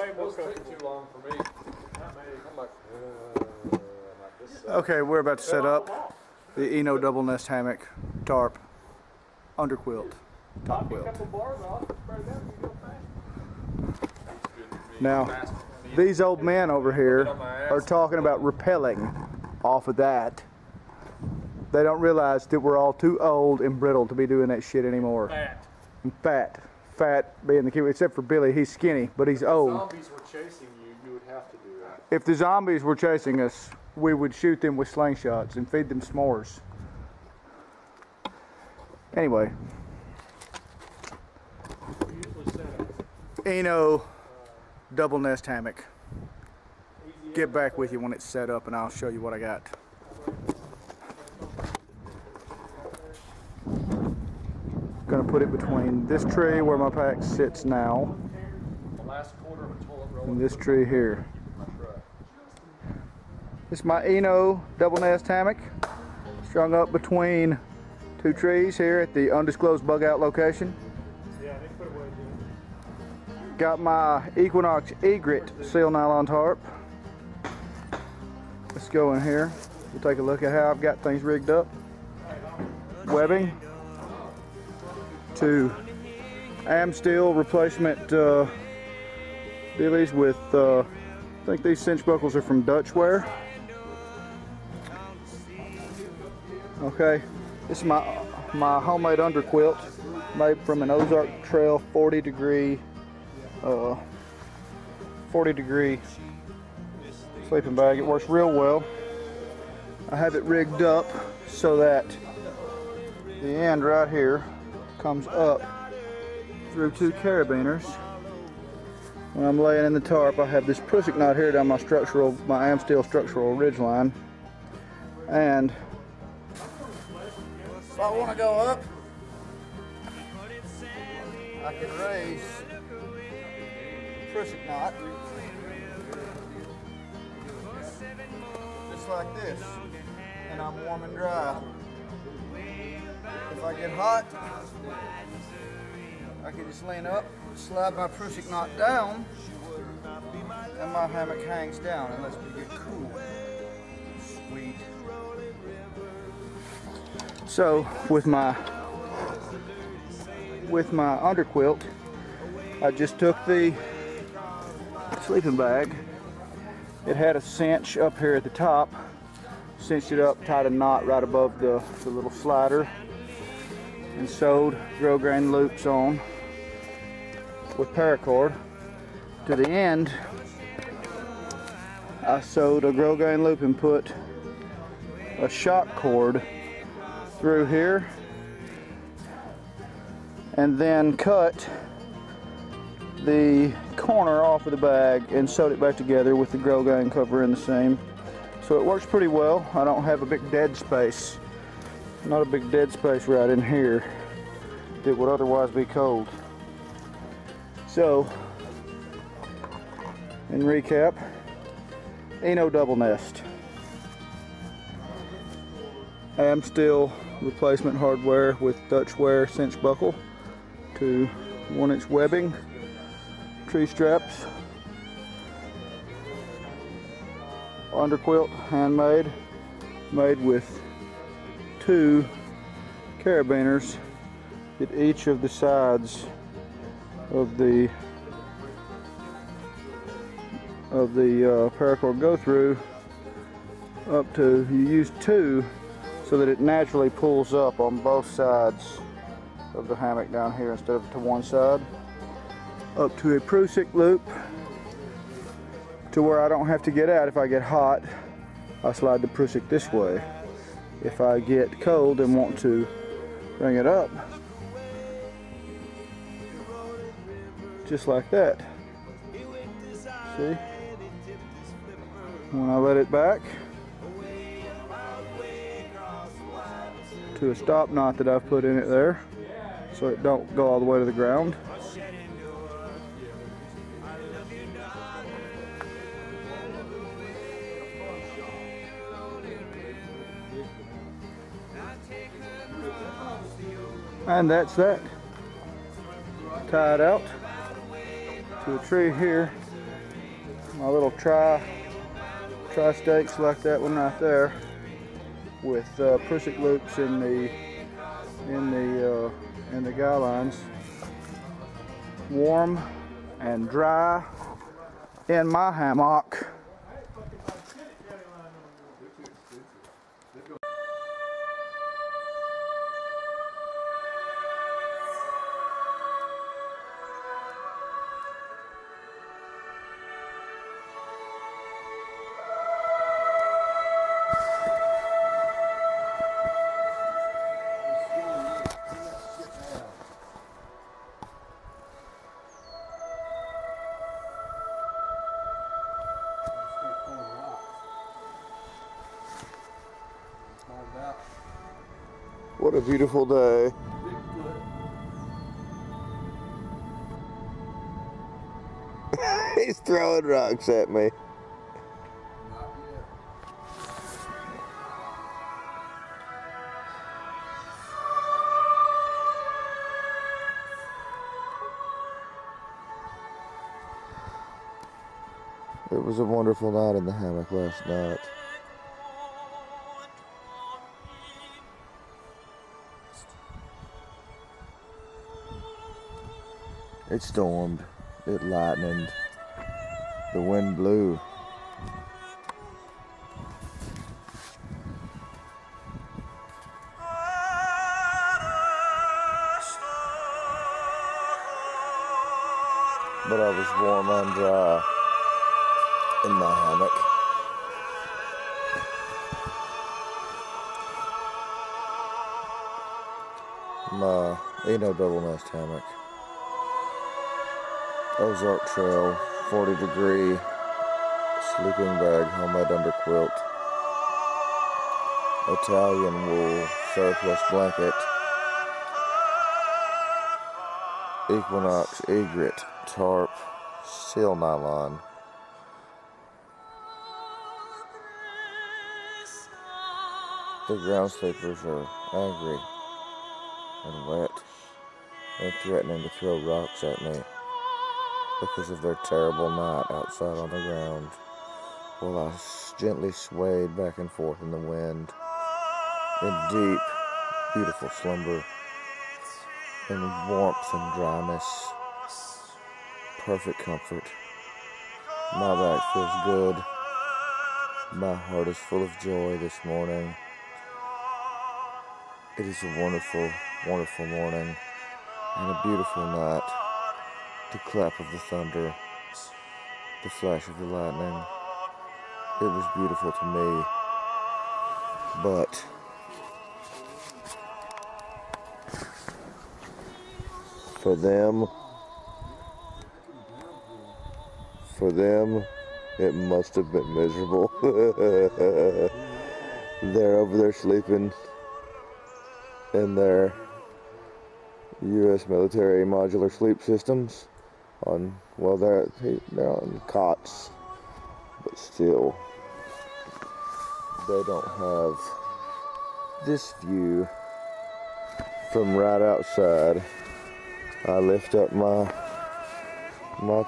way more comfortable. Too long for me. I'm like, this Okay, we're about to set up the Eno double nest hammock tarp under quilt, top quilt. Now, these old men over here are talking about rappelling off of that. They don't realize that we're all too old and brittle to be doing that shit anymore. Fat. And fat. Fat being the key, except for Billy, he's skinny, but he's old. If the zombies were chasing you, you would have to do that. If the zombies were chasing us, we would shoot them with slingshots and feed them s'mores. Anyway. Eno double nest hammock. Get back with you when it's set up and I'll show you what I got. Gonna put it between this tree where my pack sits now and this tree here. This is my Eno double nest hammock, strung up between two trees here at the undisclosed bug out location. Got my Equinox Egret seal nylon tarp. Let's go in here. We'll take a look at how I've got things rigged up. Webbing. To Amsteel replacement dealies with, I think these cinch buckles are from Dutch Wear. Okay, this is my homemade underquilt made from an Ozark Trail 40 degree sleeping bag. It works real well. I have it rigged up so that the end right here comes up through two carabiners. When I'm laying in the tarp, I have this prusik knot here down my Amsteel structural ridgeline, and if I want to go up, I can raise the prusik knot just like this, and I'm warm and dry. If I get hot, I can just lean up, slide my prusik knot down, and my hammock hangs down and lets me get cool. Sweet. So with my underquilt, I just took the sleeping bag. It had a cinch up here at the top. Cinched it up, tied a knot right above the little slider, and sewed grosgrain loops on with paracord. To the end, I sewed a grosgrain loop and put a shock cord through here, and then cut the corner off of the bag and sewed it back together with the grosgrain cover in the same. So it works pretty well. I don't have a big dead space. Not a big dead space right in here that would otherwise be cold. So, in recap, Eno double nest. Amsteel replacement hardware with Dutch Wear cinch buckle to 1-inch webbing, tree straps, underquilt, handmade, made with two carabiners at each of the sides of the paracord go through up to, you use two so that it naturally pulls up on both sides of the hammock down here instead of to one side, up to a prusik loop to where I don't have to get out. If I get hot, I slide the prusik this way. If I get cold and want to bring it up, just like that. See? When I let it back to a stop knot that I've put in it there so it don't go all the way to the ground. And that's that. Tie it out to a tree here my little tri steak, select that one right there, with prusik loops in the guy lines. Warm and dry in my hammock. What a beautiful day. He's throwing rocks at me. It was a wonderful night in the hammock last night. It stormed, it lightened, the wind blew. But I was warm and dry in my hammock. My double nest hammock. Ozark Trail, 40-degree sleeping bag, homemade under quilt, Italian wool surplus blanket, Equinox egret tarp, seal nylon. The ground sleepers are angry and wet and threatening to throw rocks at me because of their terrible night outside on the ground, while I gently swayed back and forth in the wind, in deep, beautiful slumber, in warmth and dryness, perfect comfort. My back feels good. My heart is full of joy this morning. It is a wonderful, wonderful morning and a beautiful night. The clap of the thunder, the flash of the lightning, it was beautiful to me, but for them, it must have been miserable. They're over there sleeping in their U.S. military modular sleep systems. They're on cots, but still, they don't have this view from right outside. I lift up my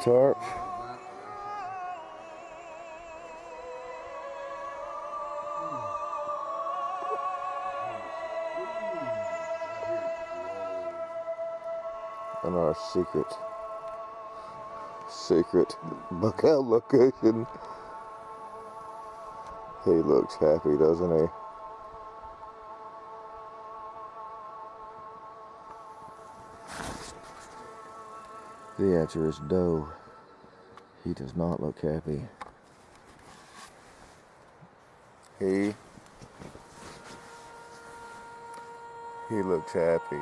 tarp. And our secret buckout location. He looks happy, doesn't he? The answer is no. He does not look happy. He looks happy.